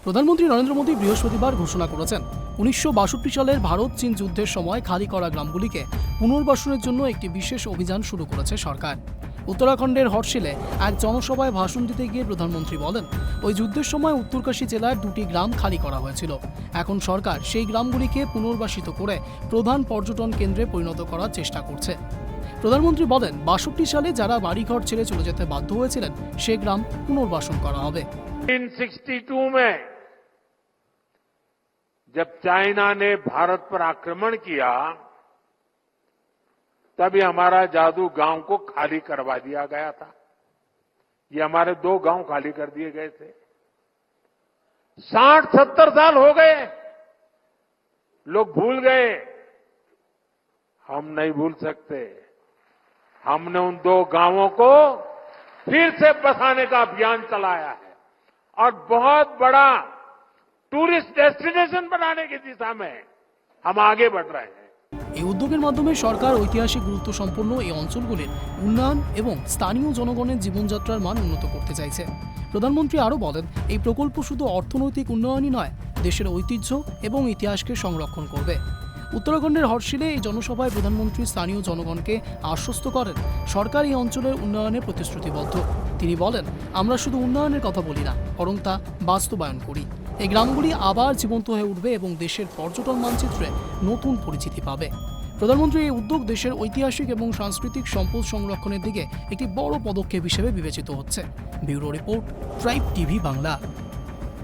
প্রধানমন্ত্রী নরেন্দ্র মোদী বৃহস্পতিবার ঘোষণা করেছেন 1962 সালের ভারত চীন যুদ্ধের সময় খালি করা গ্রামগুলিকে পুনর্বাসনের জন্য একটি বিশেষ অভিযান শুরু করেছে সরকার। উত্তরাখণ্ডের হর্ষিলে এক জনসভায় ভাষণ দিতে গিয়ে প্রধানমন্ত্রী বলেন, ওই যুদ্ধের সময় উত্তরকাশী জেলার 2টি গ্রাম খালি করা হয়েছিল। এখন সরকার সেই গ্রামগুলিকে পুনর্বাসিত করে প্রধান পর্যটন কেন্দ্রে পরিণত করার চেষ্টা করছে। প্রধানমন্ত্রী বলেন, 62 সালে যারা বাড়িঘর ছেড়ে চলে যেতে বাধ্য হয়েছিলেন সে গ্রাম পুনর্বাসন করা হবে। 1962 में जब चाइना ने भारत पर आक्रमण किया तभी हमारा जादू गांव को खाली करवा दिया गया था। ये हमारे 2 गांव खाली कर दिए गए थे। 60-70 साल हो गए, लोग भूल गए। हम नहीं भूल सकते। हमने उन 2 गांवों को फिर से बसाने का अभियान चलाया है और बहुत बड़ा टूरिस्ट डेस्टिनेशन बनाने की दिशा में हम आगे बढ़ रहे हैं। এই উদ্যোগের মাধ্যমে সরকার ঐতিহাসিক গুরুত্ব সম্পন্ন এই অঞ্চলগুলির উন্নয়ন এবং স্থানীয় জনগণের জীবনযাত্রার মান উন্নত করতে চাইছে। প্রধানমন্ত্রী আরও বলেন, এই প্রকল্প শুধু অর্থনৈতিক উন্নয়নই নয়, দেশের ঐতিহ্য এবং ইতিহাসকে সংরক্ষণ করবে। উত্তরাখণ্ডের হর্ষিলে এই জনসভায় প্রধানমন্ত্রী স্থানীয় জনগণকে আশ্বস্ত করেন, সরকার এই অঞ্চলের উন্নয়নে প্রতিশ্রুতিবদ্ধ। তিনি বলেন, আমরা শুধু উন্নয়নের কথা বলি না, বরং তা বাস্তবায়ন করি। এই গ্রামগুলি আবার জীবন্ত হয়ে উঠবে এবং দেশের পর্যটন মানচিত্রে নতুন পরিচিতি পাবে। প্রধানমন্ত্রী এই উদ্যোগ দেশের ঐতিহাসিক এবং সাংস্কৃতিক সম্পদ সংরক্ষণের দিকে একটি বড় পদক্ষেপ হিসেবে বিবেচিত হচ্ছে। Bureau report, tribe TV Bangla.